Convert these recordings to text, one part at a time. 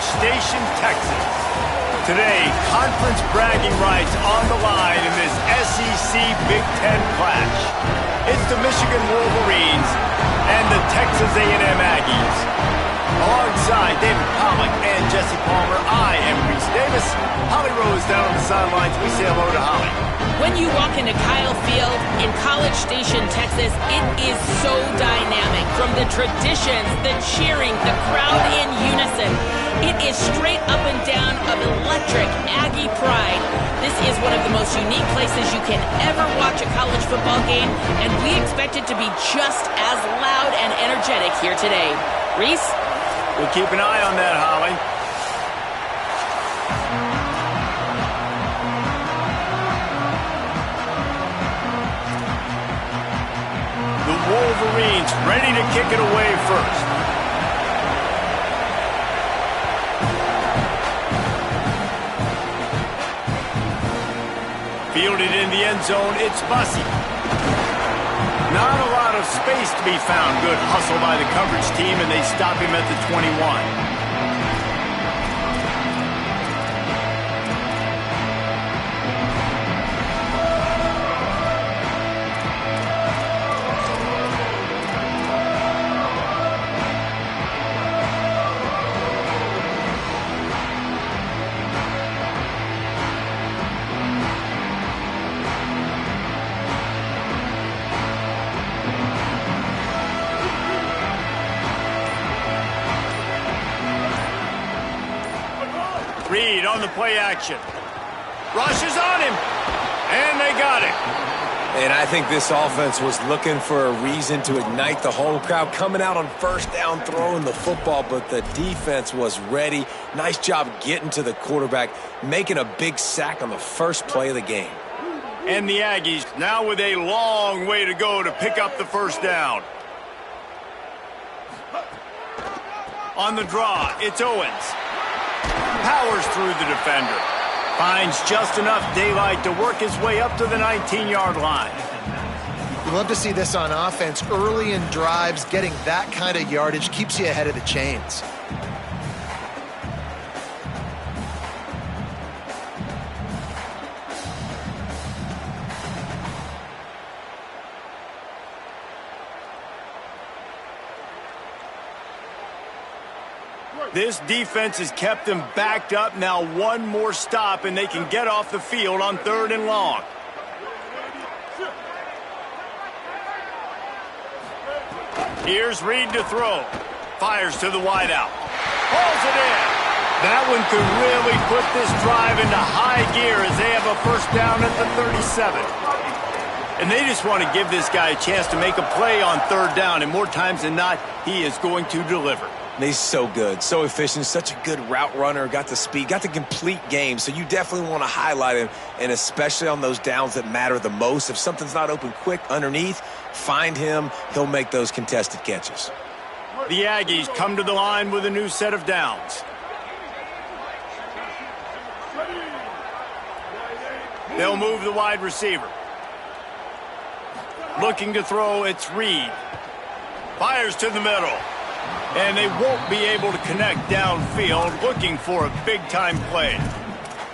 Station, Texas. Today, conference bragging rights on the line in this SEC Big Ten clash. It's the Michigan Wolverines and the Texas A&M Aggies. Alongside David Pollack and Jesse Palmer, I am Reese Davis. Holly Rose down on the sidelines. We say hello to Holly. When you walk into Kyle Field in College Station, Texas, it is so dynamic. From the traditions, the cheering, the crowd in unison. It is straight up and down of electric Aggie pride. This is one of the most unique places you can ever watch a college football game, and we expect it to be just as loud and energetic here today. Reese? We'll keep an eye on that, Holly. The Wolverines ready to kick it away first. Fielded in the end zone, it's Bussey. Not a lot of space to be found. Good hustle by the coverage team, and they stop him at the 21. Reed on the play action. Rushes on him. And they got him. And I think this offense was looking for a reason to ignite the home crowd, coming out on first down, throwing the football, but the defense was ready. Nice job getting to the quarterback, making a big sack on the first play of the game. And the Aggies now with a long way to go to pick up the first down. On the draw, it's Owens. Powers through the defender. Finds just enough daylight to work his way up to the 19-yard line. You love to see this on offense. Early in drives, getting that kind of yardage keeps you ahead of the chains. This defense has kept them backed up. Now one more stop, and they can get off the field on 3rd and long. Here's Reed to throw. Fires to the wideout. Hauls it in. That one could really put this drive into high gear as they have a first down at the 37. And they just want to give this guy a chance to make a play on 3rd down, and more times than not, he is going to deliver. He's so good, so efficient, such a good route runner, got the speed, got the complete game, so you definitely want to highlight him, and especially on those downs that matter the most. If something's not open quick underneath, find him. He'll make those contested catches. The Aggies come to the line with a new set of downs. They'll move the wide receiver. Looking to throw, it's Reed. Fires to the middle. And they won't be able to connect downfield, looking for a big-time play.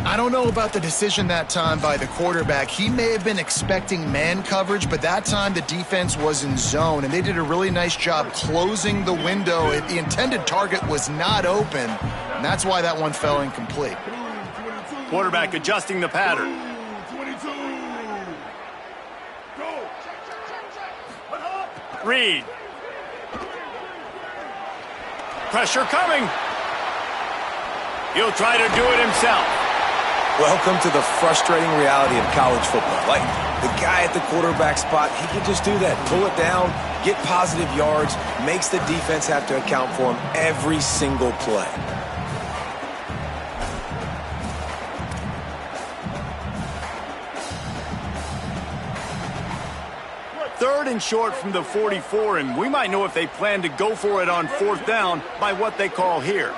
I don't know about the decision that time by the quarterback. He may have been expecting man coverage, but that time the defense was in zone, and they did a really nice job closing the window. The intended target was not open, and that's why that one fell incomplete. Quarterback adjusting the pattern. Reed. Pressure coming. He'll try to do it himself. Welcome to the frustrating reality of college football. Like, the guy at the quarterback spot, he can just do that. Pull it down, get positive yards, makes the defense have to account for him every single play. Third and short from the 44, and we might know if they plan to go for it on 4th down by what they call here.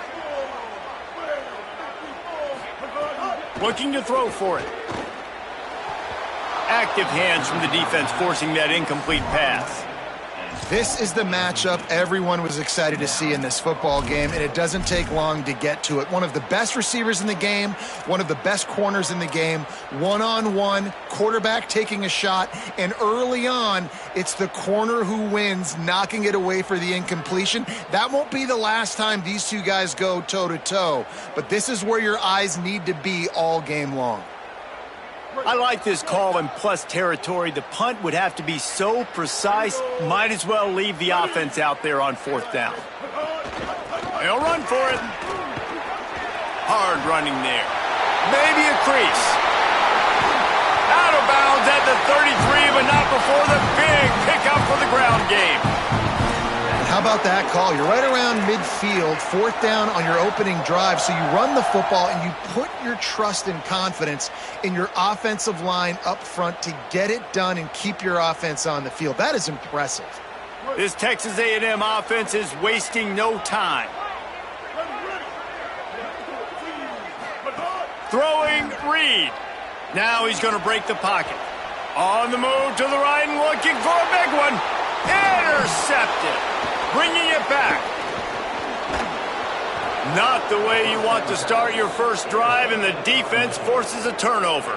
Looking to throw for it. Active hands from the defense forcing that incomplete pass. This is the matchup everyone was excited to see in this football game, and it doesn't take long to get to it. One of the best receivers in the game, one of the best corners in the game, one-on-one, quarterback taking a shot, and early on, it's the corner who wins, knocking it away for the incompletion. That won't be the last time these two guys go toe-to-toe, but this is where your eyes need to be all game long. I like this call in plus territory. The punt would have to be so precise, might as well leave the offense out there on fourth down. They'll run for it. Hard running there. Maybe a crease. Out of bounds at the 33, but not before the big pickup for the ground game. How about that call? You're right around midfield, fourth down on your opening drive, so you run the football and you put your trust and confidence in your offensive line up front to get it done and keep your offense on the field. That is impressive. This Texas A&M offense is wasting no time. Throwing Reed. Now he's going to break the pocket. On the move to the right and looking for a big one. Intercepted. Bringing it back. Not the way you want to start your first drive, and the defense forces a turnover.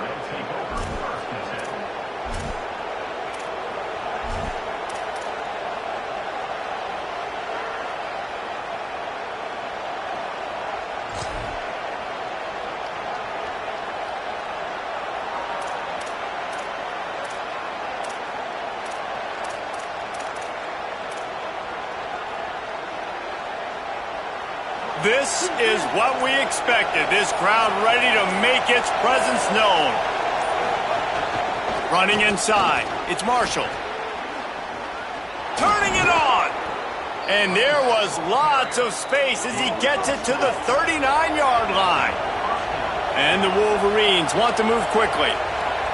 This is what we expected. This crowd ready to make its presence known. Running inside. It's Marshall. Turning it on. And there was lots of space as he gets it to the 39-yard line. And the Wolverines want to move quickly.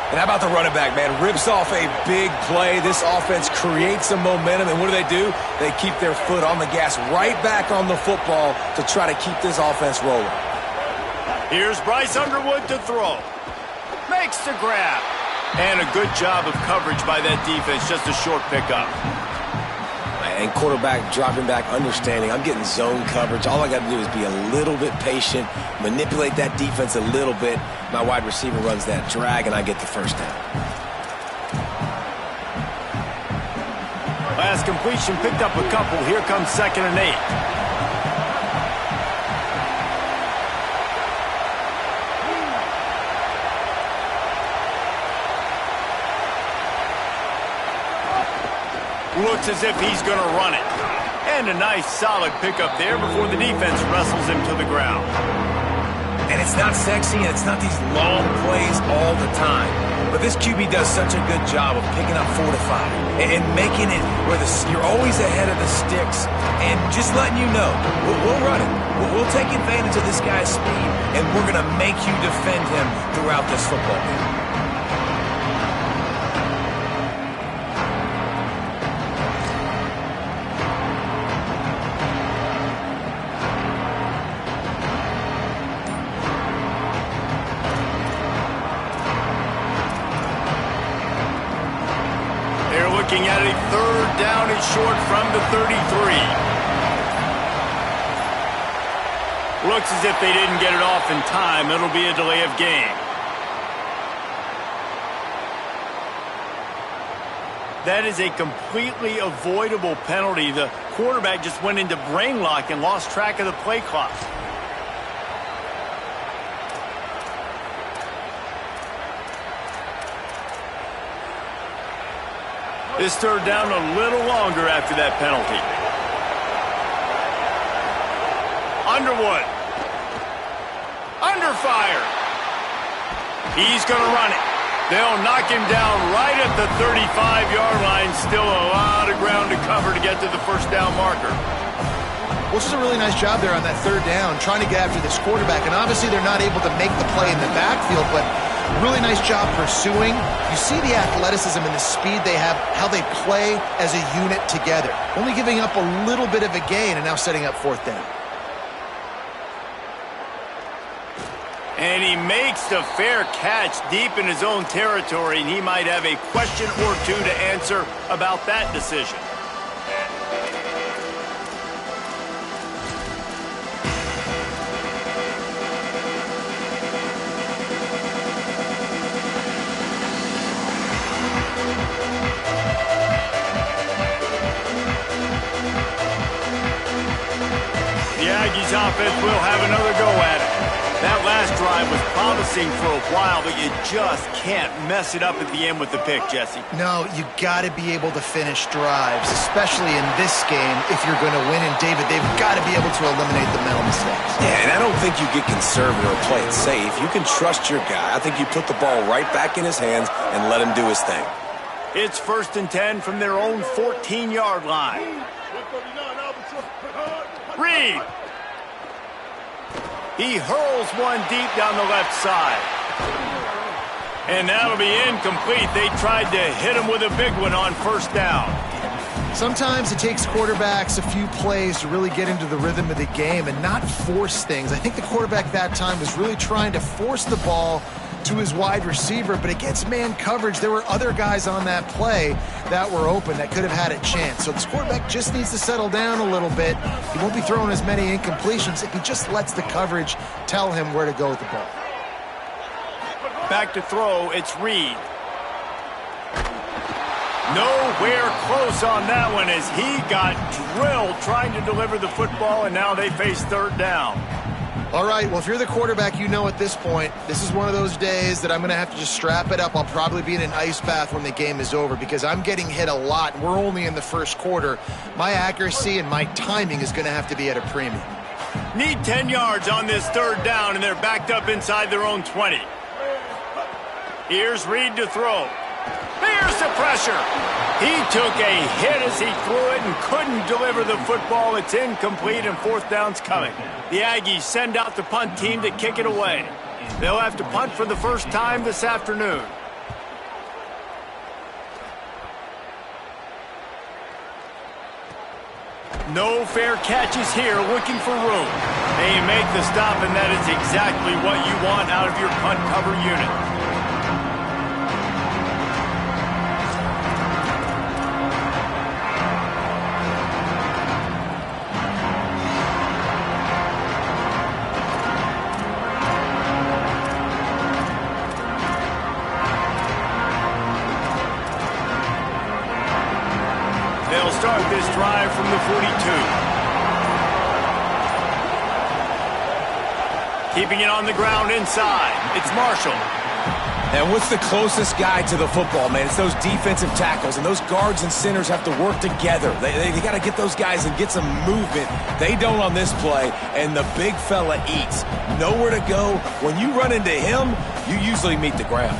And how about the running back, man? Rips off a big play. This offense creates some momentum, and what do? They keep their foot on the gas right back on the football to try to keep this offense rolling. Here's Bryce Underwood to throw. Makes the grab. And a good job of coverage by that defense, just a short pickup. And quarterback dropping back, understanding I'm getting zone coverage. All I got to do is be a little bit patient, manipulate that defense a little bit. My wide receiver runs that drag, and I get the first down. Last completion picked up a couple. Here comes 2nd and 8. Looks as if he's going to run it. And a nice solid pickup there before the defense wrestles him to the ground. And it's not sexy, and it's not these long plays all the time. But this QB does such a good job of picking up 4 to 5 and making it where you're always ahead of the sticks and just letting you know, we'll run it. We'll take advantage of this guy's speed, and we're going to make you defend him throughout this football game. Looking at a 3rd down and short from the 33. Looks as if they didn't get it off in time. It'll be a delay of game. That is a completely avoidable penalty. The quarterback just went into brain lock and lost track of the play clock. This 3rd down a little longer after that penalty. Underwood. Under fire. He's going to run it. They'll knock him down right at the 35-yard line. Still a lot of ground to cover to get to the first down marker. Well, this is a really nice job there on that 3rd down, trying to get after this quarterback. And obviously they're not able to make the play in the backfield, but really nice job pursuing. You see the athleticism and the speed they have, how they play as a unit together. Only giving up a little bit of a gain and now setting up 4th down. And he makes the fair catch deep in his own territory, and he might have a question or two to answer about that decision. The Aggies offense will have another go at it. That last drive was promising for a while, but you just can't mess it up at the end with the pick, Jesse. No, you got to be able to finish drives, especially in this game if you're going to win. And, David, they've got to be able to eliminate the mental mistakes. Yeah, and I don't think you get conservative or play it safe. You can trust your guy. I think you put the ball right back in his hands and let him do his thing. It's 1st and 10 from their own 14-yard line. Reed. He hurls one deep down the left side. And that'll be incomplete. They tried to hit him with a big one on 1st down. Sometimes it takes quarterbacks a few plays to really get into the rhythm of the game and not force things. I think the quarterback that time was really trying to force the ball to his wide receiver, but against man coverage, there were other guys on that play that were open that could have had a chance. So this quarterback just needs to settle down a little bit. He won't be throwing as many incompletions if he just lets the coverage tell him where to go with the ball. Back to throw, it's Reed. Nowhere close on that one as he got drilled trying to deliver the football, and now they face 3rd down. All right, well, if you're the quarterback, you know at this point, this is one of those days that I'm going to have to just strap it up. I'll probably be in an ice bath when the game is over because I'm getting hit a lot, and we're only in the 1st quarter. My accuracy and my timing is going to have to be at a premium. Need 10 yards on this 3rd down, and they're backed up inside their own 20. Here's Reed to throw. Here's the pressure. He took a hit as he threw it and couldn't deliver the football. It's incomplete and 4th down's coming. The Aggies send out the punt team to kick it away. They'll have to punt for the first time this afternoon. No fair catches here, looking for room. They make the stop, and that is exactly what you want out of your punt cover unit. Start this drive from the 42. Keeping it on the ground inside. It's Marshall. And what's the closest guy to the football, man? It's those defensive tackles, and those guards and centers have to work together. They got to get those guys and get some movement. They don't on this play, and the big fella eats. Nowhere to go. When you run into him, you usually meet the ground.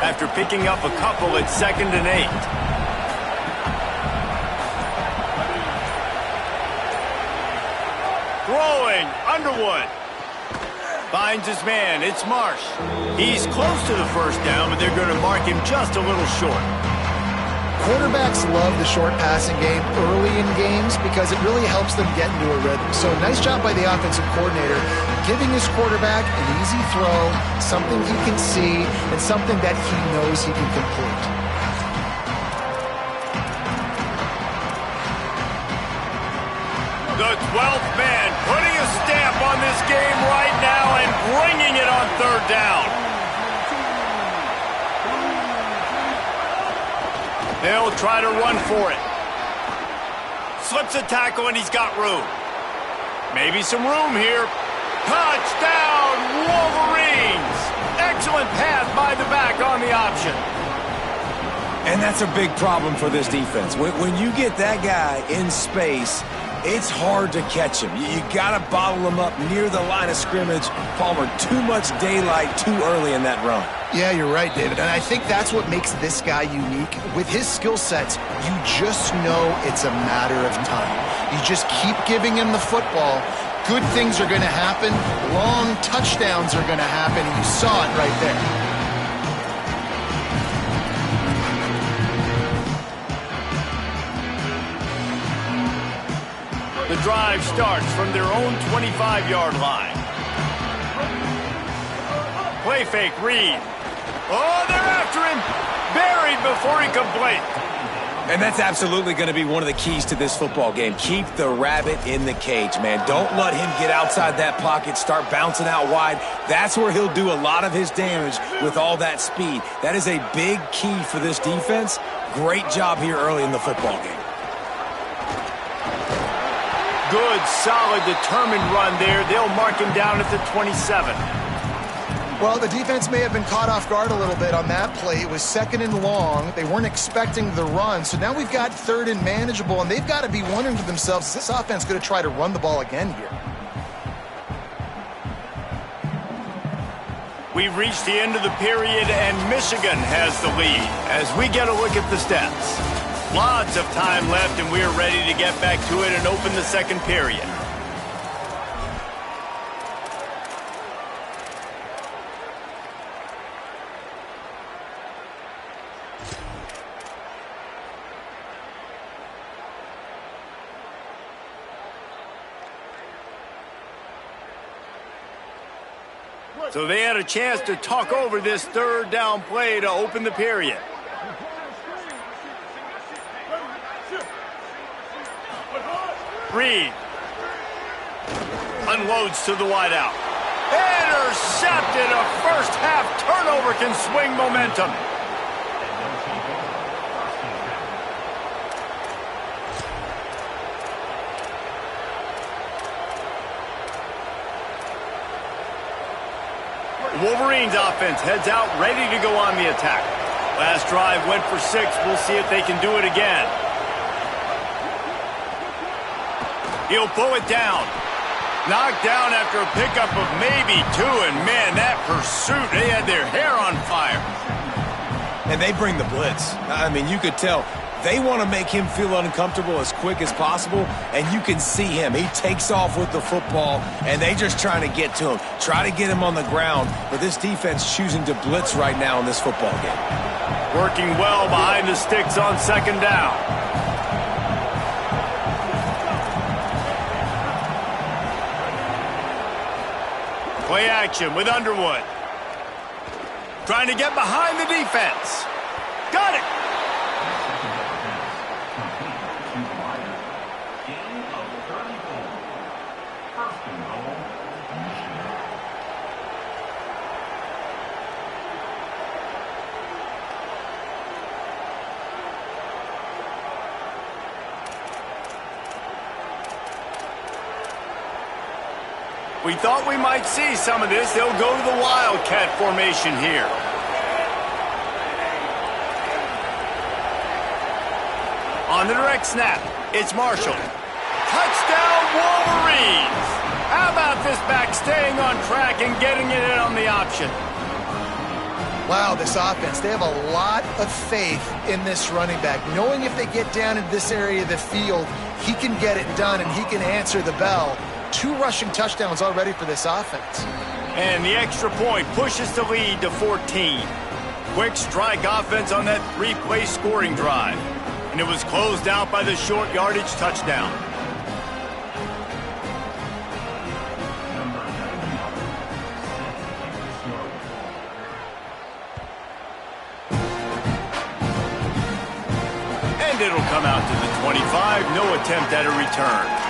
After picking up a couple at 2nd and 8. Throwing, Underwood. Finds his man, it's Marsh. He's close to the 1st down, but they're going to mark him just a little short. Quarterbacks love the short passing game early in games because it really helps them get into a rhythm. So nice job by the offensive coordinator giving his quarterback an easy throw, something he can see, and something that he knows he can complete. The 12th man putting a stamp on this game right now and bringing it on 3rd down. They'll try to run for it. Slips a tackle and he's got room. Maybe some room here. Touchdown, Wolverines! Excellent pass by the back on the option. And that's a big problem for this defense. When you get that guy in space, it's hard to catch him. You got to bottle him up near the line of scrimmage. Palmer, too much daylight too early in that run. Yeah, you're right, David. And I think that's what makes this guy unique. With his skill sets, you just know it's a matter of time. You just keep giving him the football. Good things are going to happen. Long touchdowns are going to happen. And you saw it right there. The drive starts from their own 25-yard line. Play fake, Reed. Oh, they're after him. Buried before he can blink. And that's absolutely going to be one of the keys to this football game. Keep the rabbit in the cage, man. Don't let him get outside that pocket, start bouncing out wide. That's where he'll do a lot of his damage with all that speed. That is a big key for this defense. Great job here early in the football game. Good, solid, determined run there. They'll mark him down at the 27. Well, the defense may have been caught off guard a little bit on that play. It was 2nd and long. They weren't expecting the run. So now we've got 3rd and manageable, and they've got to be wondering to themselves, is this offense going to try to run the ball again here? We've reached the end of the period, and Michigan has the lead as we get a look at the stats. Lots of time left, and we're ready to get back to it and open the second period. So they had a chance to talk over this 3rd down play to open the period. Reed unloads to the wideout. Intercepted. A first half turnover can swing momentum. Wolverines offense heads out ready to go on the attack. Last drive went for 6. We'll see if they can do it again. He'll pull it down. Knocked down after a pickup of maybe 2. And man, that pursuit, they had their hair on fire. And they bring the blitz. I mean, you could tell they want to make him feel uncomfortable as quick as possible, and you can see him. He takes off with the football, and they just trying to get to him, try to get him on the ground, but this defense choosing to blitz right now in this football game. Working well behind the sticks on 2nd down. Play action with Underwood. Trying to get behind the defense. Got it. We thought we might see some of this. They'll go to the Wildcat formation here. On the direct snap, it's Marshall. Touchdown, Wolverines! How about this back staying on track and getting it in on the option? Wow, this offense, they have a lot of faith in this running back, knowing if they get down in this area of the field, he can get it done and he can answer the bell. 2 rushing touchdowns already for this offense. And the extra point pushes the lead to 14. Quick strike offense on that 3-play scoring drive. And it was closed out by the short yardage touchdown. And it'll come out to the 25. No attempt at a return.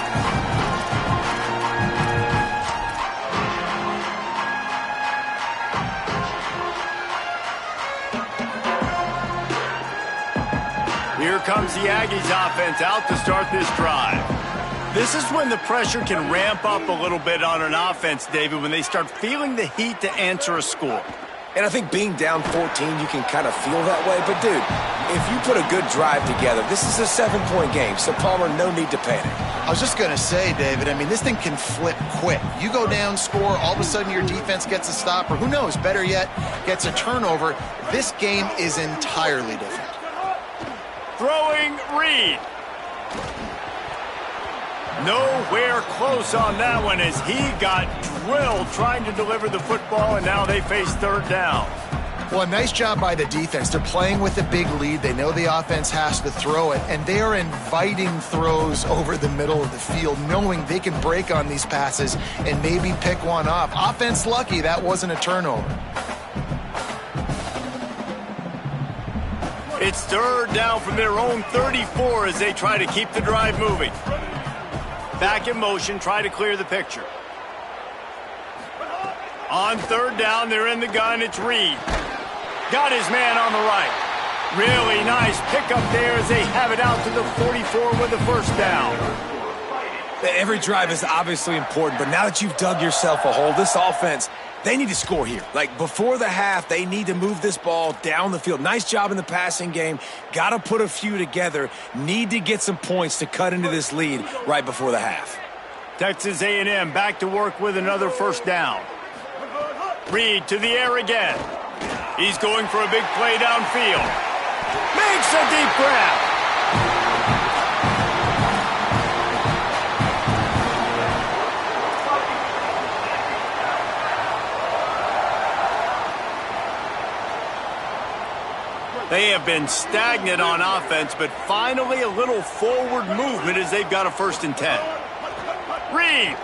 Here comes the Aggies offense out to start this drive. This is when the pressure can ramp up a little bit on an offense, David, when they start feeling the heat to answer a score. And I think being down 14, you can kind of feel that way. But, dude, if you put a good drive together, this is a 7-point game. So, Palmer, no need to panic. I was just going to say, David, I mean, this thing can flip quick. You go down, score, all of a sudden your defense gets a stop, or who knows, better yet, gets a turnover. This game is entirely different. Throwing Reed. Nowhere close on that one as he got drilled trying to deliver the football, and now they face 3rd down. Well, a nice job by the defense. They're playing with a big lead. They know the offense has to throw it, and they are inviting throws over the middle of the field, knowing they can break on these passes and maybe pick one off. Offense lucky that wasn't a turnover. It's third down from their own 34 as they try to keep the drive moving. Back in motion, try to clear the picture. On third down, they're in the gun. It's Reed. Got his man on the right. Really nice pickup there as they have it out to the 44 with the first down. Every drive is obviously important, but now that you've dug yourself a hole, this offense, they need to score here. Like, before the half, they need to move this ball down the field. Nice job in the passing game. Got to put a few together. Need to get some points to cut into this lead right before the half. Texas A&M back to work with another first down. Reed to the air again. He's going for a big play downfield. Makes a deep grab. They have been stagnant on offense, but finally a little forward movement as they've got a 1st and 10. Reed.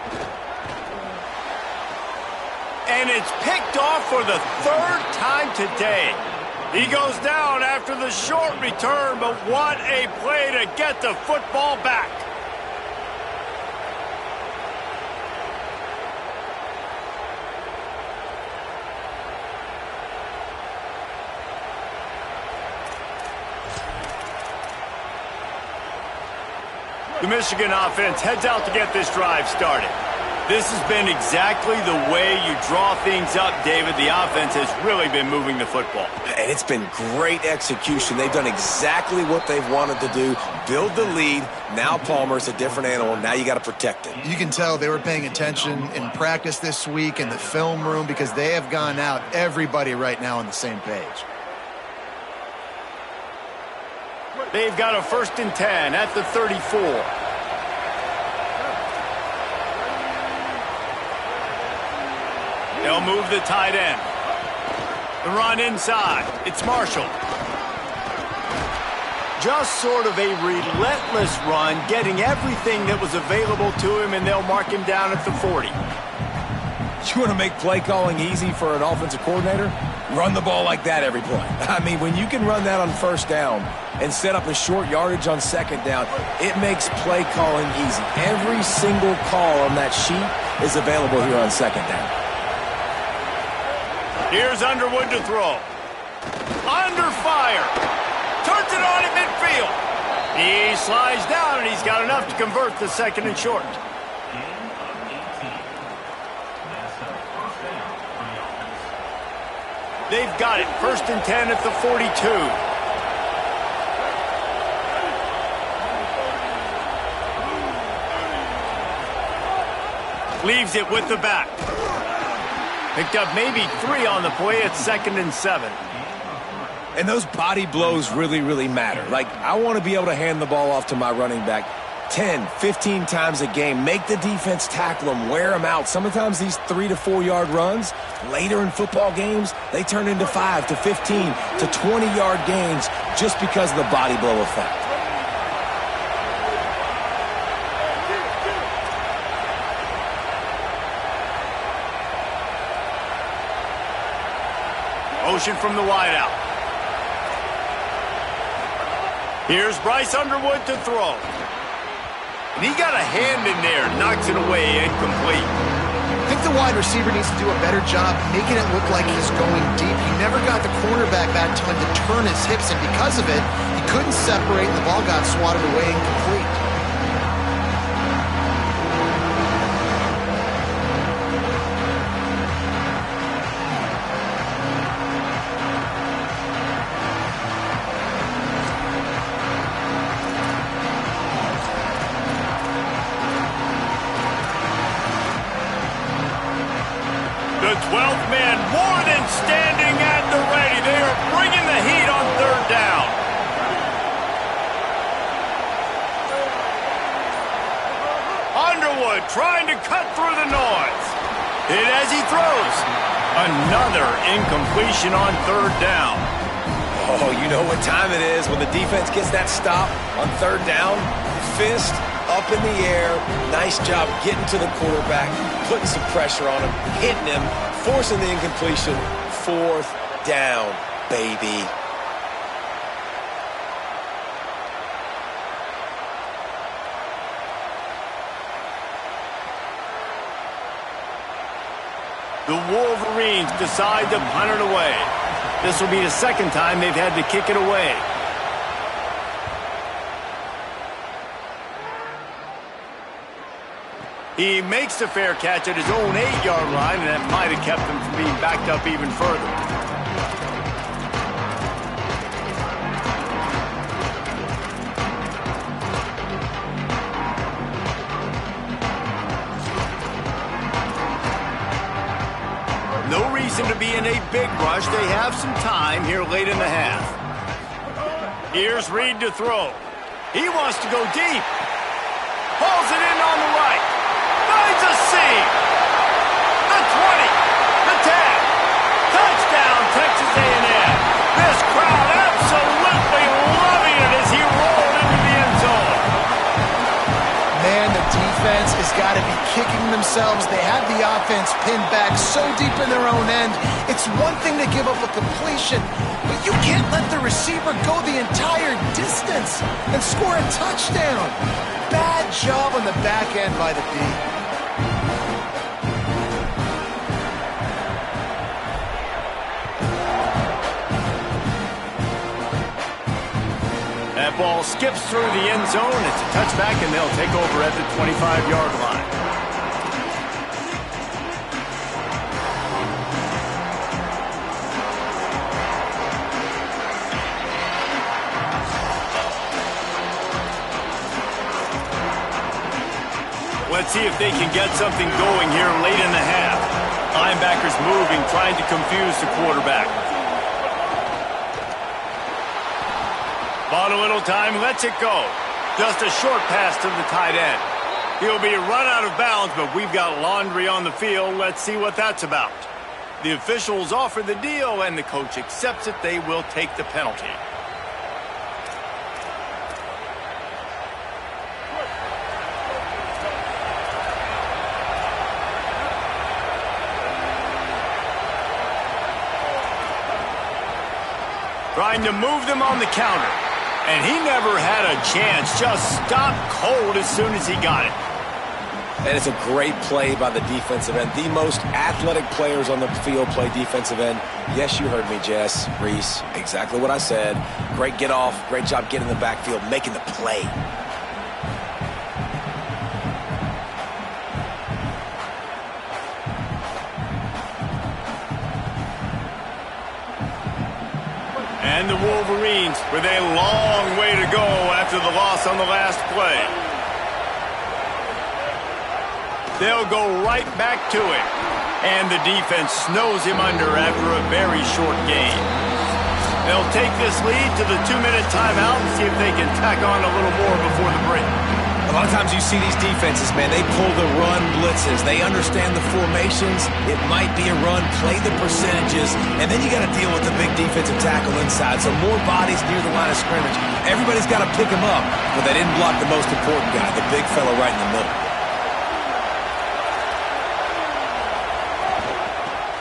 And it's picked off for the 3rd time today. He goes down after the short return, but what a play to get the football back. The Michigan offense heads out to get this drive started. This has been exactly the way you draw things up, David. The offense has really been moving the football. And it's been great execution. They've done exactly what they've wanted to do. Build the lead. Now Palmer's a different animal. Now you got to protect it. You can tell they were paying attention in practice this week in the film room because they have gone out, everybody right now on the same page. They've got a 1st and 10 at the 34. They'll move the tight end. The run inside. It's Marshall. Just sort of a relentless run, getting everything that was available to him, and they'll mark him down at the 40. You want to make play calling easy for an offensive coordinator? Run the ball like that every play. I mean, when you can run that on 1st down and set up a short yardage on 2nd down, it makes play calling easy. Every single call on that sheet is available here on 2nd down. Here's Underwood to throw. Under fire. Turns it on at midfield. He slides down, and he's got enough to convert the 2nd and short. They've got it. 1st and 10 at the 42. Leaves it with the back. Picked up maybe 3 on the play at 2nd and 7. And those body blows really, really matter. Like, I want to be able to hand the ball off to my running back 10, 15 times a game. Make the defense tackle them, wear them out. Sometimes these 3 to 4 yard runs, later in football games, they turn into 5 to 15 to 20 yard gains just because of the body blow effect. Motion from the wideout. Here's Bryce Underwood to throw. And he got a hand in there, knocks it away, incomplete. I think the wide receiver needs to do a better job making it look like he's going deep. He never got the cornerback that time to turn his hips, and because of it, he couldn't separate, and the ball got swatted away incomplete. The 12th man more than standing at the ready. They are bringing the heat on 3rd down. Underwood trying to cut through the noise. Hit as he throws. Another incompletion on 3rd down. Oh, you know what time it is when the defense gets that stop on 3rd down. Fist up in the air. Nice job getting to the quarterback, putting some pressure on him, hitting him, forcing the incompletion. 4th down, baby. The Wolverines decide to punt it away. This will be the second time they've had to kick it away. He makes the fair catch at his own 8-yard line, and that might have kept him from being backed up even further. No reason to be in a big rush. They have some time here late in the half. Here's Reed to throw. He wants to go deep. Hauls it in on the right. Finds a seam. The 20. The 10. Touchdown, Texas A&M. This crowd absolutely loving it as he rolled into the end zone. Man, the defense has got to be kicking themselves. They have the offense pinned back so deep in their own end. It's one thing to give up a completion, but you can't let the receiver go the entire distance and score a touchdown. Bad job on the back end by the D. That ball skips through the end zone. It's a touchback, and they'll take over at the 25-yard line. Let's see if they can get something going here late in the half. Linebackers moving, trying to confuse the quarterback. Bought a little time, lets it go. Just a short pass to the tight end. He'll be run out of bounds, but we've got laundry on the field. Let's see what that's about. The officials offer the deal, and the coach accepts it. They will take the penalty. Trying to move them on the counter. And he never had a chance. Just stopped cold as soon as he got it. And it's a great play by the defensive end. The most athletic players on the field play defensive end. Yes, you heard me, Jess, Reese. Exactly what I said. Great get off. Great job getting in the backfield, making the play. And the Wolverines with a long way to go after the loss on the last play. They'll go right back to it. And the defense snows him under after a very short gain. They'll take this lead to the 2-minute timeout and see if they can tack on a little more before the break. A lot of times you see these defenses, man, they pull the run blitzes. They understand the formations. It might be a run, play the percentages, and then you got to deal with the big defensive tackle inside. So more bodies near the line of scrimmage. Everybody's got to pick him up, but they didn't block the most important guy, the big fella right in the middle.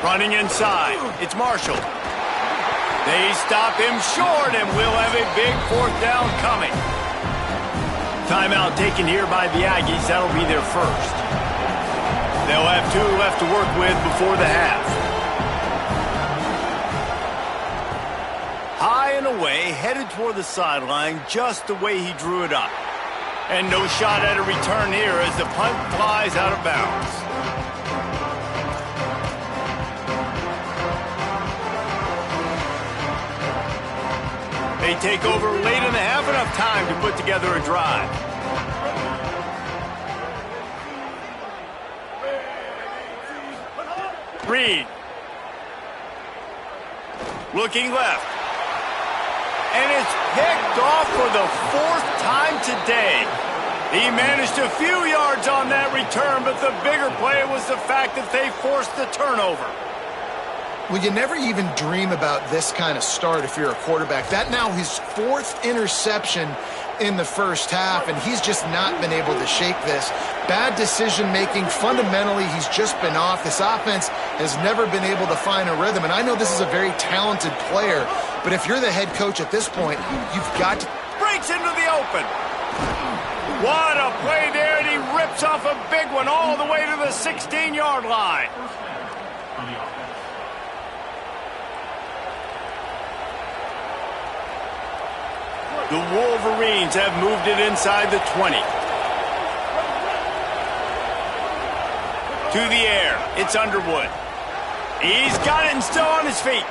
Running inside, it's Marshall. They stop him short, and we'll have a big 4th down coming. Timeout taken here by the Aggies. That'll be their first. They'll have 2 left to work with before the half. High and away, headed toward the sideline, just the way he drew it up. And no shot at a return here as the punt flies out of bounds. They take over late in the half, enough time to put together a drive. Reed. Looking left. And it's picked off for the 4th time today. He managed a few yards on that return, but the bigger play was the fact that they forced the turnover. Well, you never even dream about this kind of start if you're a quarterback. That now his 4th interception in the first half, and he's just not been able to shake this. Bad decision-making. Fundamentally, he's just been off. This offense has never been able to find a rhythm, and I know this is a very talented player, but if you're the head coach at this point, you've got to... Breaks into the open. What a play there, and he rips off a big one all the way to the 16-yard line. The Wolverines have moved it inside the 20. To the air, it's Underwood. He's got it and still on his feet.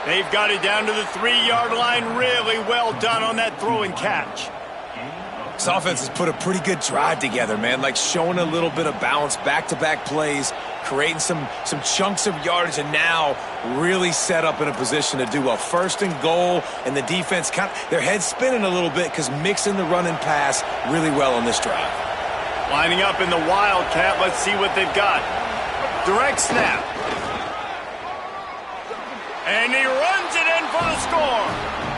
They've got it down to the 3-yard line. Really well done on that throw and catch. This offense has put a pretty good drive together, man. Like showing a little bit of balance, back-to-back plays, creating some chunks of yardage, and now really set up in a position to do a 1st and goal. And the defense, their heads spinning a little bit because mixing the run and pass really well on this drive. Lining up in the Wildcat. Let's see what they've got. Direct snap. And he runs it in for the score.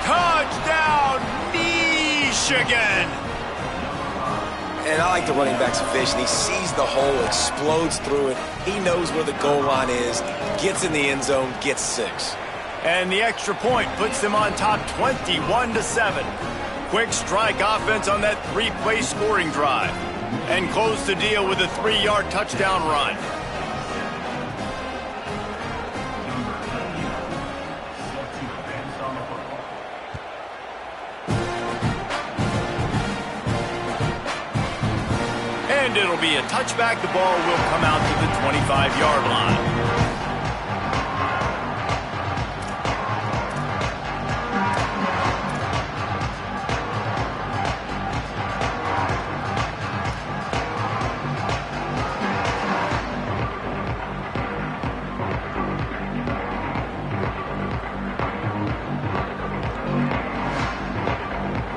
Touchdown, Michigan. And I like the running back's vision. He sees the hole, explodes through it. He knows where the goal line is, gets in the end zone, gets 6. And the extra point puts them on top 21-7. Quick strike offense on that 3-play scoring drive. And close the deal with a 3-yard touchdown run. And it'll be a touchback. The ball will come out to the 25-yard line.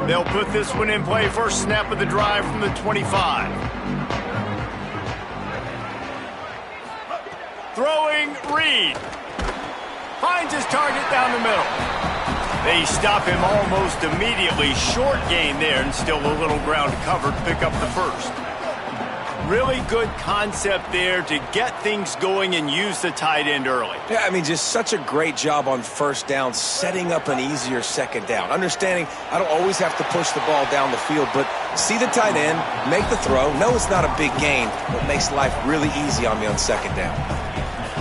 They'll put this one in play. First snap of the drive from the 25. Throwing, Reed. Finds his target down the middle. They stop him almost immediately. Short gain there, and still a little ground covered. Pick up the first. Really good concept there to get things going and use the tight end early. Yeah, I mean, just such a great job on 1st down, setting up an easier 2nd down. Understanding I don't always have to push the ball down the field, but see the tight end, make the throw. No, it's not a big gain, but makes life really easy on me on 2nd down.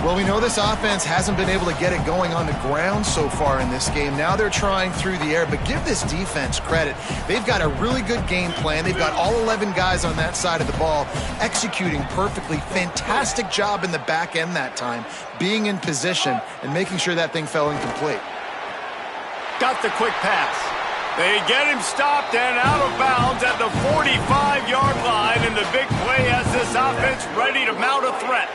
Well, we know this offense hasn't been able to get it going on the ground so far in this game. Now they're trying through the air, but give this defense credit. They've got a really good game plan. They've got all 11 guys on that side of the ball executing perfectly. Fantastic job in the back end that time, being in position and making sure that thing fell incomplete. Got the quick pass. They get him stopped and out of bounds at the 45-yard line, and the big play has this offense ready to mount a threat.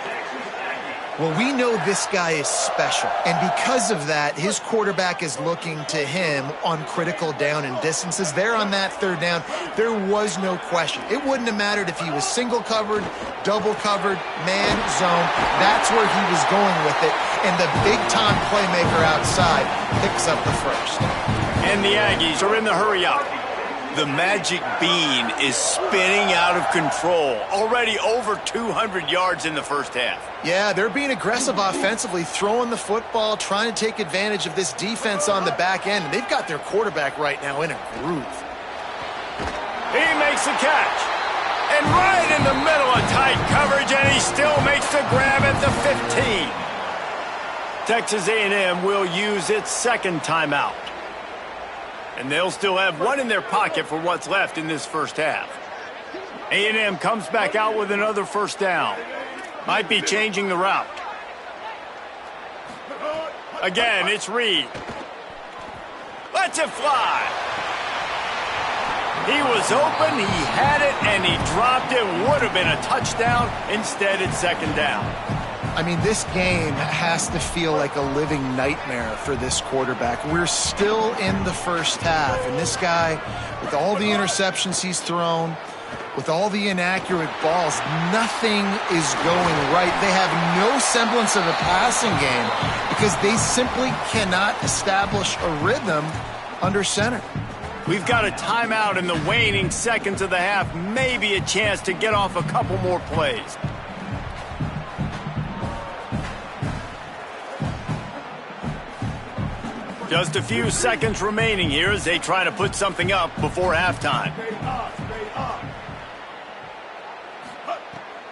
Well, we know this guy is special, and because of that, his quarterback is looking to him on critical down and distances. There on that 3rd down, there was no question. It wouldn't have mattered if he was single covered, double covered, man, zone. That's where he was going with it, and the big-time playmaker outside picks up the first. And the Aggies are in the hurry-up. The magic bean is spinning out of control. Already over 200 yards in the first half. Yeah, they're being aggressive offensively, throwing the football, trying to take advantage of this defense on the back end. And they've got their quarterback right now in a groove. He makes the catch. And right in the middle of tight coverage, and he still makes the grab at the 15. Texas A&M will use its 2nd timeout. And they'll still have one in their pocket for what's left in this first half. A&M comes back out with another 1st down. Might be changing the route. Again, it's Reed. Lets it fly. He was open, he had it, and he dropped it. Would have been a touchdown. Instead, it's 2nd down. I mean, this game has to feel like a living nightmare for this quarterback. We're still in the first half, and this guy, with all the interceptions he's thrown, with all the inaccurate balls, nothing is going right. They have no semblance of a passing game because they simply cannot establish a rhythm under center. We've got a timeout in the waning seconds of the half, maybe a chance to get off a couple more plays. Just a few seconds remaining here as they try to put something up before halftime.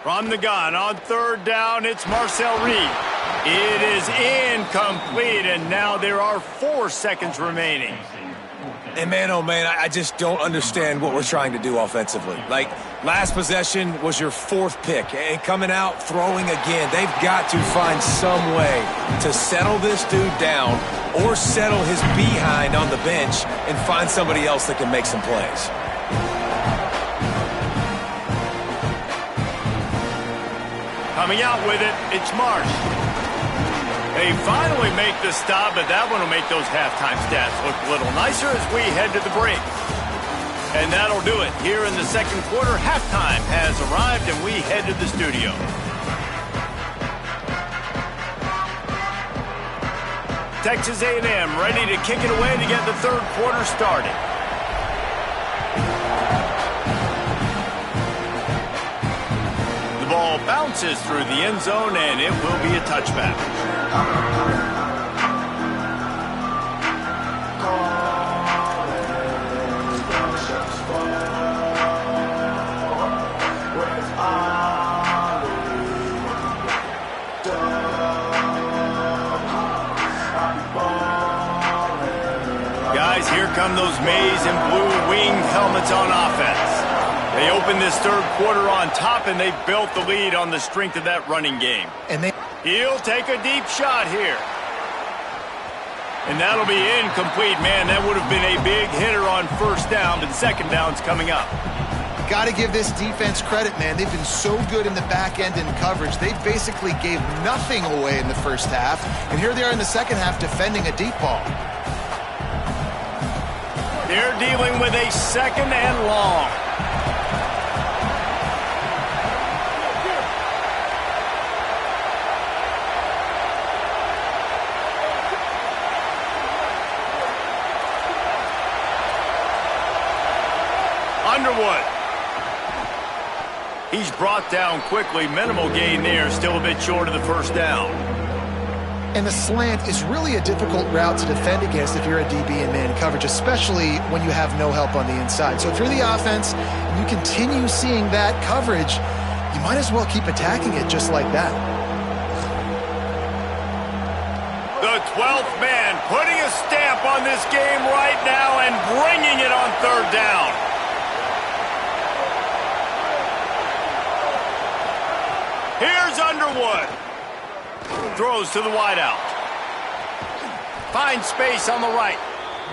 From the gun on 3rd down, it's Marcel Reed. It is incomplete, and now there are 4 seconds remaining. And man, oh man, I just don't understand what we're trying to do offensively. Like, last possession was your 4th pick, and coming out, throwing again. They've got to find some way to settle this dude down or settle his behind on the bench and find somebody else that can make some plays. Coming out with it, it's Marsh. They finally make the stop, but that one will make those halftime stats look a little nicer as we head to the break. And that'll do it. Here in the second quarter, halftime has arrived, and we head to the studio. Texas A&M ready to kick it away to get the third quarter started. The ball bounces through the end zone, and it will be a touchback. Guys, here come those maize and blue winged helmets on offense. They open this third quarter on top, and they built the lead on the strength of that running game. He'll take a deep shot here. And that'll be incomplete. Man, that would have been a big hitter on first down, but second down's coming up. Got to give this defense credit, man. They've been so good in the back end in coverage. They basically gave nothing away in the first half, and here they are in the second half defending a deep ball. They're dealing with a second and long. Underwood. He's brought down quickly. Minimal gain there. Still a bit short of the first down. And the slant is really a difficult route to defend against if you're a DB in man coverage, especially when you have no help on the inside. So if you're the offense and you continue seeing that coverage, you might as well keep attacking it just like that. The 12th man putting a stamp on this game right now and bringing it on third down. Here's Underwood. Throws to the wideout. Finds space on the right.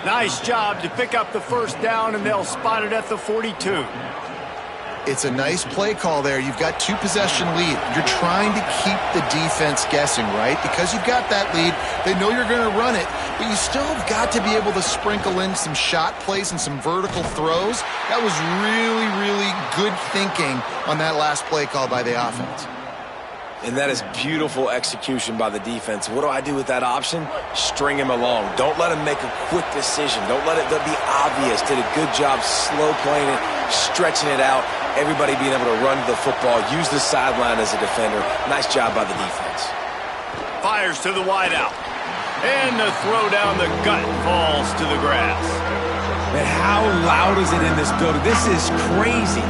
Nice job to pick up the first down, and they'll spot it at the 42. It's a nice play call there. You've got 2-possession lead. You're trying to keep the defense guessing, right? Because you've got that lead, they know you're going to run it, but you still have got to be able to sprinkle in some shot plays and some vertical throws. That was really, really good thinking on that last play call by the offense. And that is beautiful execution by the defense. What do I do with that option? String him along. Don't let him make a quick decision. Don't let it be obvious. Did a good job slow playing it, stretching it out. Everybody being able to run the football, use the sideline as a defender. Nice job by the defense. Fires to the wideout. And the throw down the gut falls to the grass. Man, how loud is it in this building? This is crazy.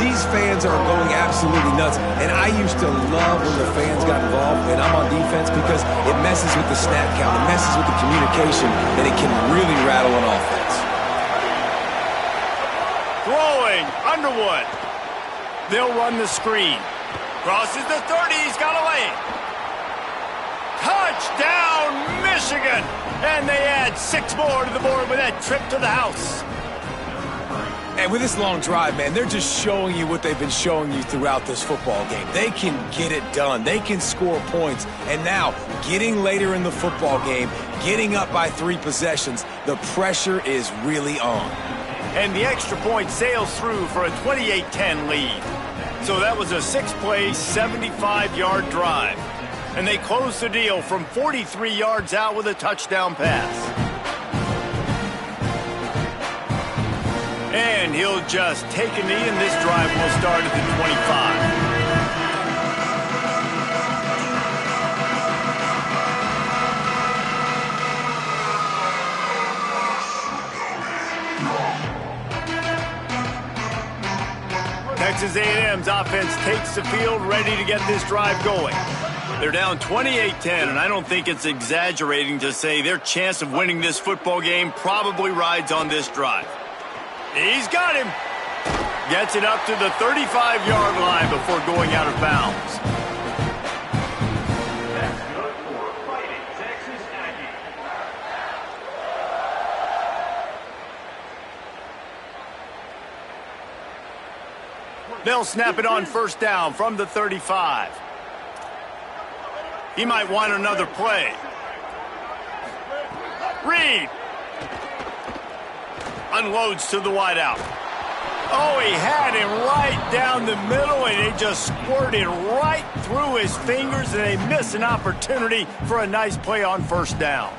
These fans are going absolutely nuts. And I used to love when the fans got involved, and I'm on defense, because it messes with the snap count, it messes with the communication, and it can really rattle an offense. Throwing, Underwood. They'll run the screen. Crosses the 30, he's got a lane. Touchdown, Michigan! And they add 6 more to the board with that trip to the house. And with this long drive, man, they're just showing you what they've been showing you throughout this football game. They can get it done. They can score points. And now, getting later in the football game, getting up by 3 possessions, the pressure is really on. And the extra point sails through for a 28-10 lead. So that was a 6-play, 75-yard drive. And they close the deal from 43 yards out with a touchdown pass. And he'll just take a knee, and this drive will start at the 25. Texas A&M's offense takes the field, ready to get this drive going. They're down 28-10, and I don't think it's exaggerating to say their chance of winning this football game probably rides on this drive. He's got him. Gets it up to the 35-yard line before going out of bounds. That's good for Fighting Texas Aggies. They'll snap it on first down from the 35. He might want another play. Reed unloads to the wideout. Oh, he had him right down the middle, and it just squirted right through his fingers, and they missed an opportunity for a nice play on first down.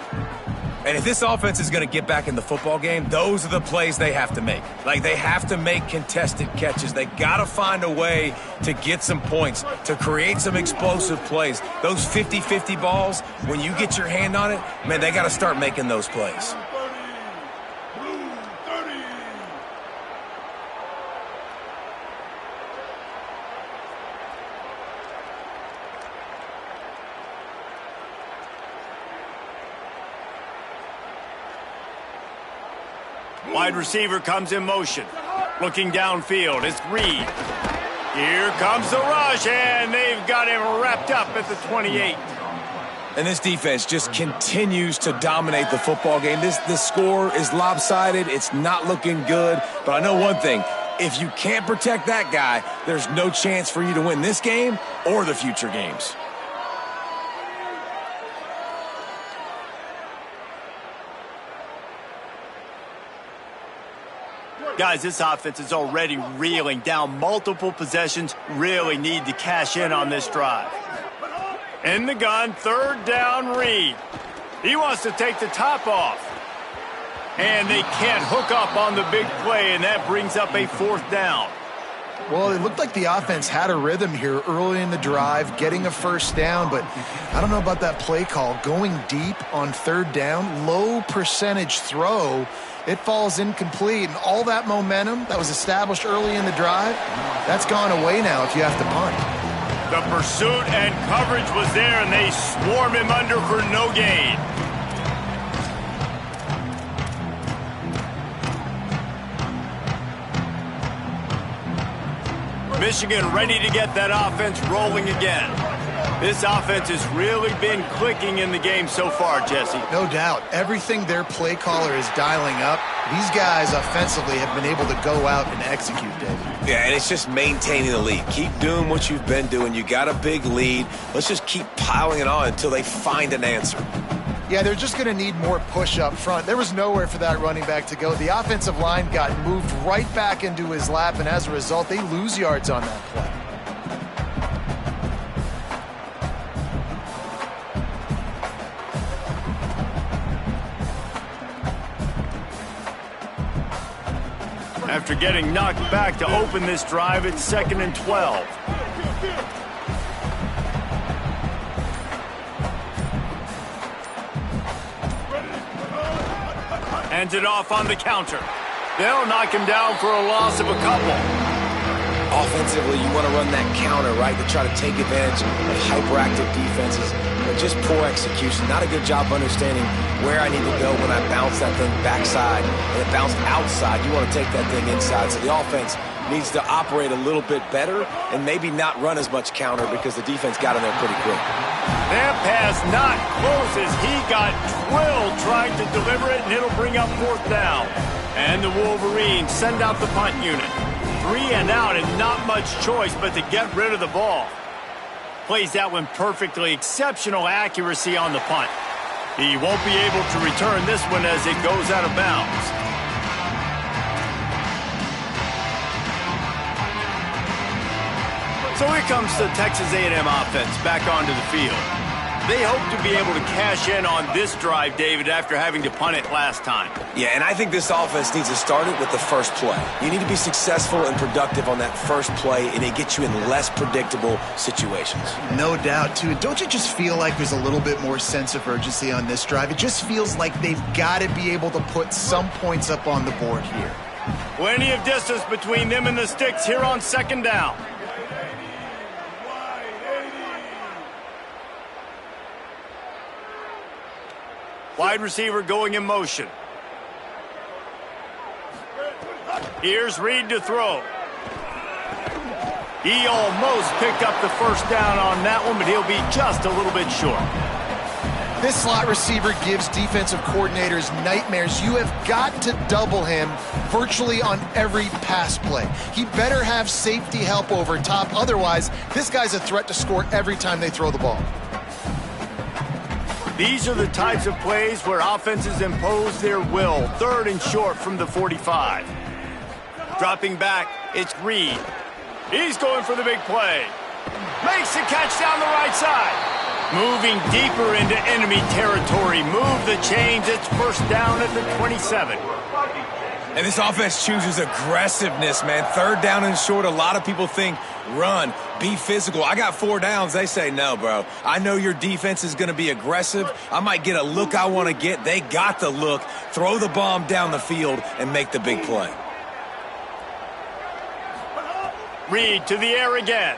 And if this offense is going to get back in the football game, those are the plays they have to make. Like, they have to make contested catches. They got to find a way to get some points, to create some explosive plays. Those 50-50 balls, when you get your hand on it, man, they got to start making those plays. Wide receiver comes in motion. Looking downfield, it's Reed. Here comes the rush, and they've got him wrapped up at the 28. And this defense just continues to dominate the football game. This score is lopsided. It's not looking good. But I know one thing. If you can't protect that guy, there's no chance for you to win this game or the future games. Guys, this offense is already reeling down multiple possessions. Really need to cash in on this drive. In the gun, third down, Reed. He wants to take the top off. And they can't hook up on the big play, and that brings up a fourth down. Well, it looked like the offense had a rhythm here early in the drive, getting a first down, but I don't know about that play call. Going deep on third down, low percentage throw, it falls incomplete, and all that momentum that was established early in the drive, that's gone away now if you have to punt. The pursuit and coverage was there, and they swarm him under for no gain. Michigan ready to get that offense rolling again. This offense has really been clicking in the game so far, Jesse. No doubt. Everything their play caller is dialing up, these guys offensively have been able to go out and execute, David. Yeah, and it's just maintaining the lead. Keep doing what you've been doing. You got a big lead. Let's just keep piling it on until they find an answer. Yeah, they're just going to need more push up front. There was nowhere for that running back to go. The offensive line got moved right back into his lap, and as a result, they lose yards on that play. After getting knocked back to open this drive, it's 2nd and 12. Hands it off on the counter. They'll knock him down for a loss of a couple. Offensively, you want to run that counter, right, to try to take advantage of hyperactive defenses. But just poor execution. Not a good job understanding where I need to go when I bounce that thing backside and it bounced outside. You want to take that thing inside. So the offense needs to operate a little bit better and maybe not run as much counter because the defense got in there pretty quick. That pass not close as he got drilled trying to deliver it, and it'll bring up fourth down. And the Wolverines send out the punt unit. 3 and out and not much choice but to get rid of the ball. Plays that one perfectly. Exceptional accuracy on the punt. He won't be able to return this one as it goes out of bounds. So here comes the Texas A&M offense back onto the field. They hope to be able to cash in on this drive, David, after having to punt it last time. Yeah, and I think this offense needs to start it with the first play. You need to be successful and productive on that first play, and it gets you in less predictable situations. No doubt, too. Don't you just feel like there's a little bit more sense of urgency on this drive? It just feels like they've got to be able to put some points up on the board here. Plenty of distance between them and the sticks here on 2nd down. Wide receiver going in motion. Here's Reed to throw. He almost picked up the first down on that one, but he'll be just a little bit short. This slot receiver gives defensive coordinators nightmares. You have got to double him virtually on every pass play. He better have safety help over top. Otherwise, this guy's a threat to score every time they throw the ball. These are the types of plays where offenses impose their will. 3rd and short from the 45. Dropping back, it's Reed. He's going for the big play. Makes the catch down the right side. Moving deeper into enemy territory. Move the chains. It's first down at the 27. And this offense chooses aggressiveness, man. 3rd down and short. A lot of people think run, be physical. I got 4 downs. They say no, bro. I know your defense is going to be aggressive. I might get a look I want to get. They got the look. Throw the bomb down the field and make the big play. Reed to the air again.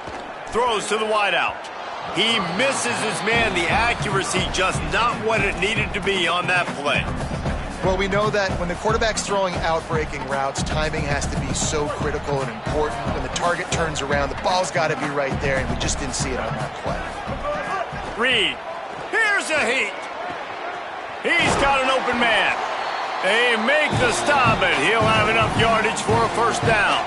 Throws to the wideout. He misses his man. The accuracy just not what it needed to be on that play. Well, we know that when the quarterback's throwing out-breaking routes, timing has to be so critical and important. When the target turns around, the ball's got to be right there, and we just didn't see it on that play. Reed. Here's a heat. He's got an open man. They make the stop, and he'll have enough yardage for a first down.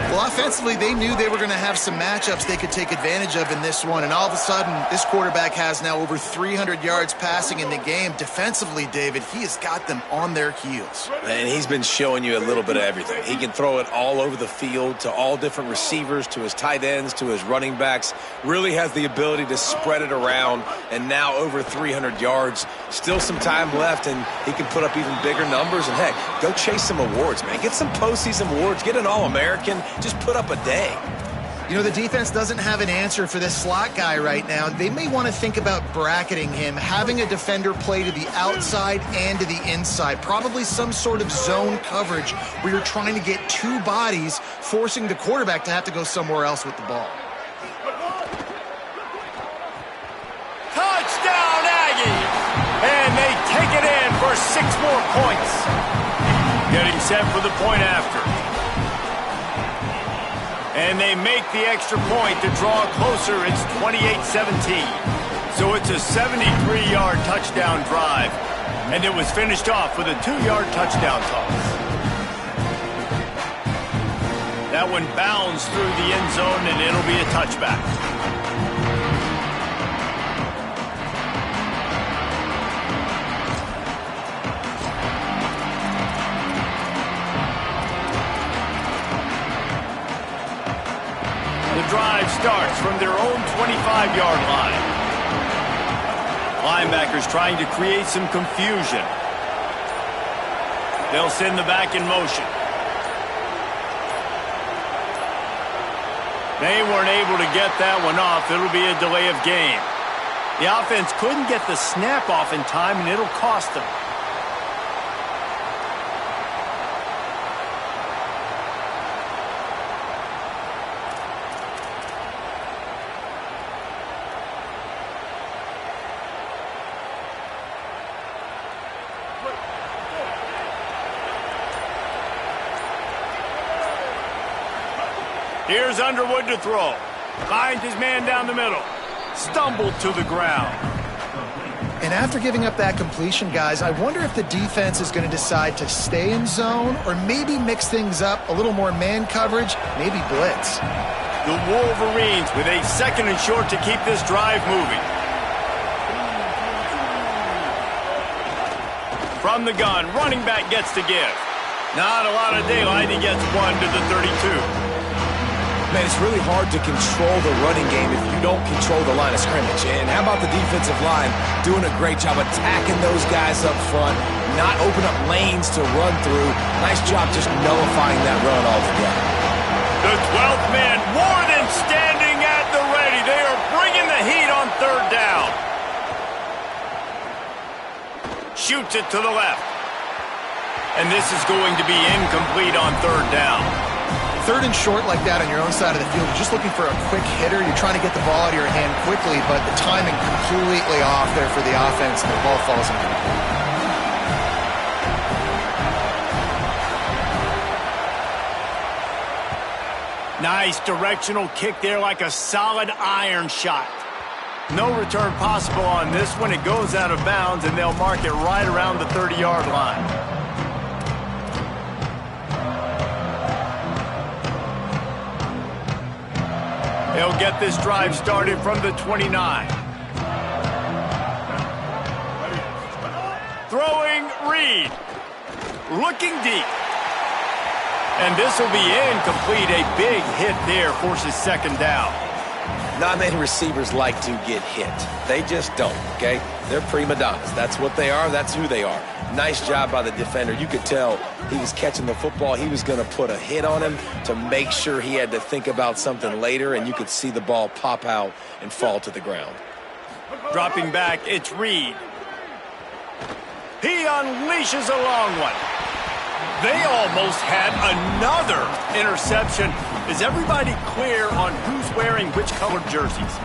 Well, offensively, they knew they were going to have some matchups they could take advantage of in this one, and all of a sudden, this quarterback has now over 300 yards passing in the game. Defensively, David, he has got them on their heels. And he's been showing you a little bit of everything. He can throw it all over the field to all different receivers, to his tight ends, to his running backs. Really has the ability to spread it around, and now over 300 yards. Still some time left, and he can put up even bigger numbers. And, heck, go chase some awards, man. Get some postseason awards. Get an All-American. Just put up a day. You know, the defense doesn't have an answer for this slot guy right now. They may want to think about bracketing him, having a defender play to the outside and to the inside. Probably some sort of zone coverage where you're trying to get 2 bodies, forcing the quarterback to have to go somewhere else with the ball. Touchdown, Aggies! And they take it in for 6 more points. Getting set for the point after. And they make the extra point to draw closer. It's 28-17. So it's a 73-yard touchdown drive. And it was finished off with a 2-yard touchdown toss. That one bounds through the end zone, and it'll be a touchback. Drive starts from their own 25-yard line. Linebackers trying to create some confusion. They'll send the back in motion. They weren't able to get that one off. It'll be a delay of game. The offense couldn't get the snap off in time, and it'll cost them. Here's Underwood to throw. Finds his man down the middle. Stumbled to the ground. And after giving up that completion, guys, I wonder if the defense is going to decide to stay in zone or maybe mix things up, a little more man coverage, maybe blitz. The Wolverines with a 2nd and short to keep this drive moving. From the gun, running back gets to give. Not a lot of daylight. He gets 1 to the 32. Man, it's really hard to control the running game if you don't control the line of scrimmage. And how about the defensive line doing a great job attacking those guys up front, not open up lanes to run through. Nice job just nullifying that run altogether. The 12th man more than standing at the ready. They are bringing the heat on 3rd down. Shoots it to the left. And this is going to be incomplete on 3rd down. 3rd and short like that on your own side of the field, you're just looking for a quick hitter. You're trying to get the ball out of your hand quickly, but the timing completely off there for the offense, and the ball falls incomplete. Nice directional kick there, like a solid iron shot. No return possible on this one. It goes out of bounds, and they'll mark it right around the 30-yard line. They'll get this drive started from the 29. Throwing Reed. Looking deep. And this will be incomplete. A big hit there forces 2nd down. Not many receivers like to get hit. They just don't, okay? They're prima donnas. That's what they are. That's who they are. Nice job by the defender. You could tell he was catching the football. He was going to put a hit on him to make sure he had to think about something later, and you could see the ball pop out and fall to the ground. Dropping back, it's Reed. He unleashes a long one. They almost had another interception. Is everybody clear on who's wearing which colored jerseys?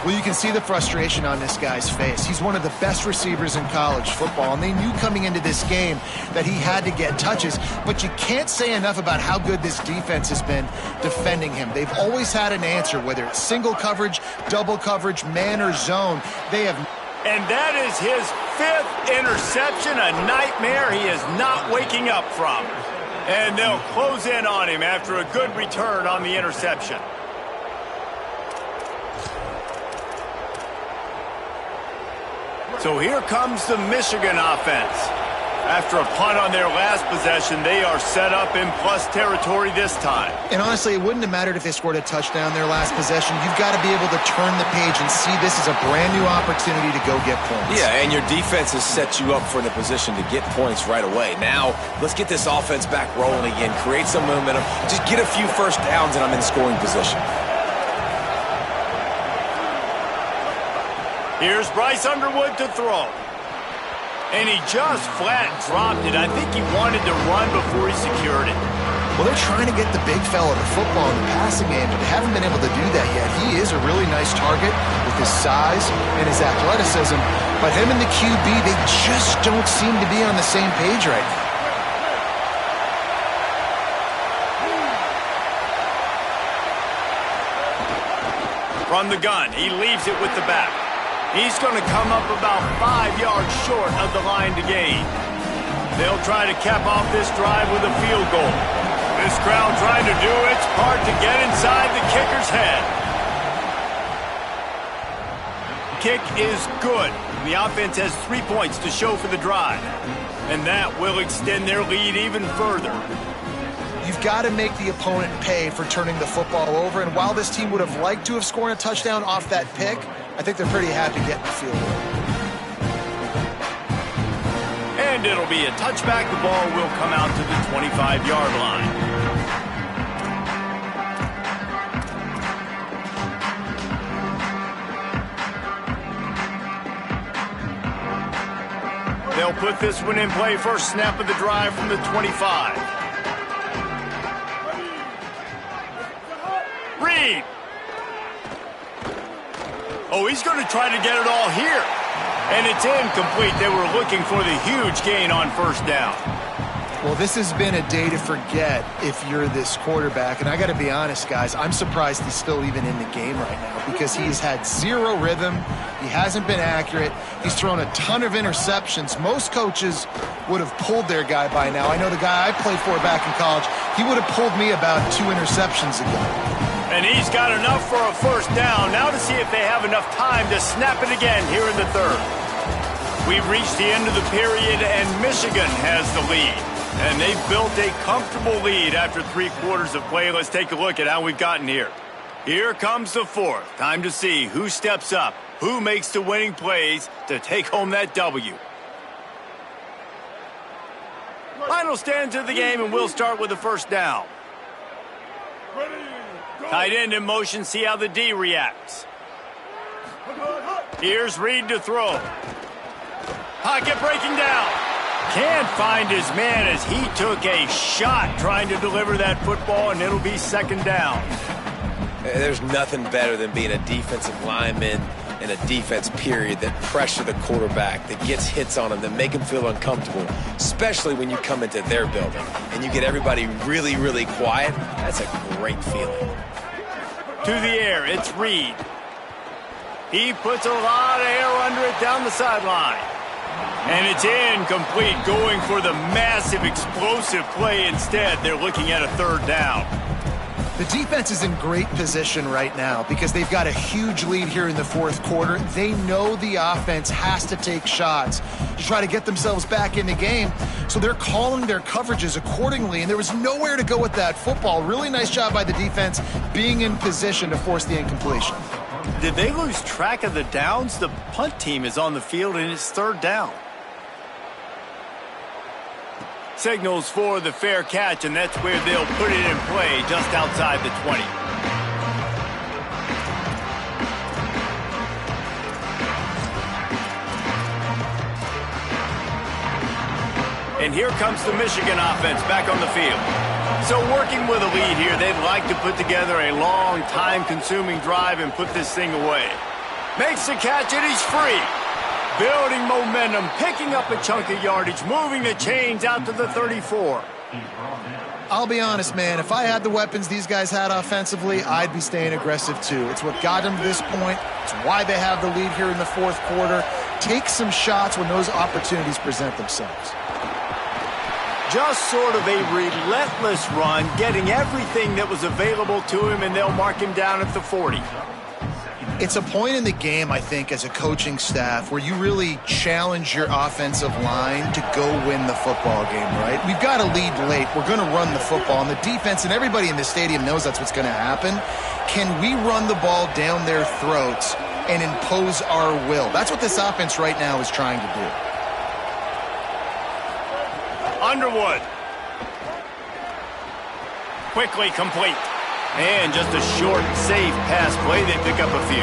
Well, you can see the frustration on this guy's face. He's one of the best receivers in college football, and they knew coming into this game that he had to get touches, but you can't say enough about how good this defense has been defending him. They've always had an answer, whether it's single coverage, double coverage, man or zone. They have... And that is his 5th interception, a nightmare he is not waking up from. And they'll close in on him after a good return on the interception. So here comes the Michigan offense. After a punt on their last possession, they are set up in plus territory this time. And honestly, it wouldn't have mattered if they scored a touchdown their last possession. You've got to be able to turn the page and see this is a brand new opportunity to go get points. Yeah, and your defense has set you up for the position to get points right away. Now, let's get this offense back rolling again, create some momentum, just get a few first downs, and I'm in scoring position. Here's Bryce Underwood to throw. And he just flat dropped it. I think he wanted to run before he secured it. Well, they're trying to get the big fella the football in the passing game, but they haven't been able to do that yet. He is a really nice target with his size and his athleticism, but him and the QB, they just don't seem to be on the same page right now. From the gun, he leaves it with the back. He's going to come up about 5 yards short of the line to gain. They'll try to cap off this drive with a field goal. This crowd trying to do its part to get inside the kicker's head. Kick is good. The offense has 3 points to show for the drive. And that will extend their lead even further. You've got to make the opponent pay for turning the football over, and while this team would have liked to have scored a touchdown off that pick, I think they're pretty happy getting the field goal. And it'll be a touchback. The ball will come out to the 25-yard line. They'll put this one in play. First snap of the drive from the 25. Reed. Oh, he's going to try to get it all here. And it's incomplete. They were looking for the huge gain on first down. Well, this has been a day to forget if you're this quarterback. And I got to be honest, guys, I'm surprised he's still even in the game right now because he's had zero rhythm. He hasn't been accurate. He's thrown a ton of interceptions. Most coaches would have pulled their guy by now. I know the guy I played for back in college, he would have pulled me about 2 interceptions ago. And he's got enough for a first down. Now to see if they have enough time to snap it again here in the third. We've reached the end of the period, and Michigan has the lead. And they've built a comfortable lead after 3 quarters of play. Let's take a look at how we've gotten here. Here comes the fourth. Time to see who steps up, who makes the winning plays to take home that W. Final stands of the game, and we'll start with the first down. Tight end in motion, see how the D reacts. Here's Reed to throw. Pocket breaking down. Can't find his man as he took a shot trying to deliver that football, and it'll be second down. There's nothing better than being a defensive lineman in a defense period that pressure the quarterback, that gets hits on him, that make him feel uncomfortable, especially when you come into their building and you get everybody really, really quiet. That's a great feeling. To the air, it's Reed. He puts a lot of air under it down the sideline. And it's incomplete, going for the massive explosive play instead. They're looking at a third down. The defense is in great position right now because they've got a huge lead here in the fourth quarter. They know the offense has to take shots to try to get themselves back in the game. So they're calling their coverages accordingly, and there was nowhere to go with that football. Really nice job by the defense being in position to force the incompletion. Did they lose track of the downs? The punt team is on the field, and it's third down. Signals for the fair catch, and that's where they'll put it in play, just outside the 20. And here comes the Michigan offense back on the field. So working with a lead here, they'd like to put together a long, time-consuming drive and put this thing away. Makes the catch, and he's free. Building momentum, picking up a chunk of yardage, moving the chains out to the 34. I'll be honest, man, if I had the weapons these guys had offensively, I'd be staying aggressive too. It's what got them to this point. It's why they have the lead here in the fourth quarter. Take some shots when those opportunities present themselves. Just sort of a relentless run, getting everything that was available to him, and they'll mark him down at the 40. It's a point in the game, I think, as a coaching staff where you really challenge your offensive line to go win the football game, right? We've got to lead late. We're going to run the football, and the defense and everybody in the stadium knows that's what's going to happen. Can we run the ball down their throats and impose our will? That's what this offense right now is trying to do. Underwood. Quickly complete. And just a short, safe pass play. They pick up a few.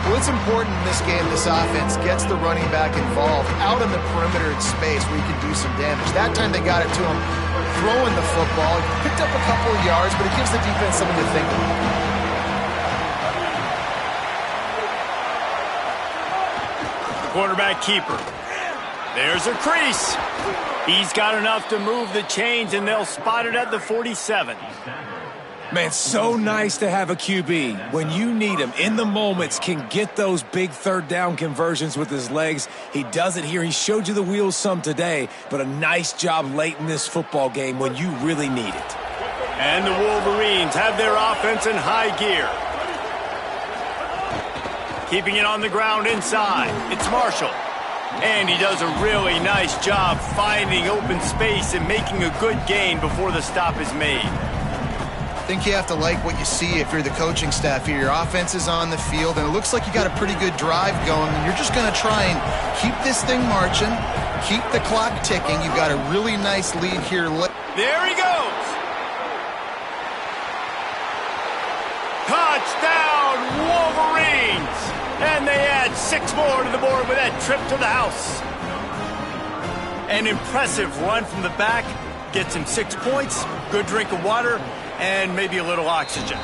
Well, it's important in this game this offense gets the running back involved out in the perimeter in space where he can do some damage. That time they got it to him throwing the football. He picked up a couple of yards, but it gives the defense something to think about. Quarterback keeper. There's a crease. He's got enough to move the chains, and they'll spot it at the 47. Man, so nice to have a QB. When you need him, in the moments, can get those big third down conversions with his legs. He does it here. He showed you the wheels some today, but a nice job late in this football game when you really need it. And the Wolverines have their offense in high gear. Keeping it on the ground inside. It's Marshall. And he does a really nice job finding open space and making a good gain before the stop is made. I think you have to like what you see if you're the coaching staff here. Your offense is on the field, and it looks like you got a pretty good drive going, and you're just going to try and keep this thing marching, keep the clock ticking. You've got a really nice lead here. There he goes. Touchdown, Wolverines! And they add 6 more to the board with that trip to the house. An impressive run from the back. Gets him 6 points, good drink of water, and maybe a little oxygen.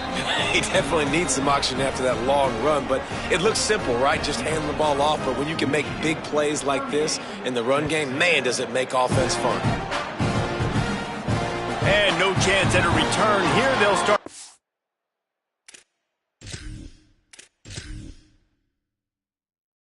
He definitely needs some oxygen after that long run, but it looks simple, right? Just hand the ball off, but when you can make big plays like this in the run game, man, does it make offense fun. And no chance at a return here. They'll start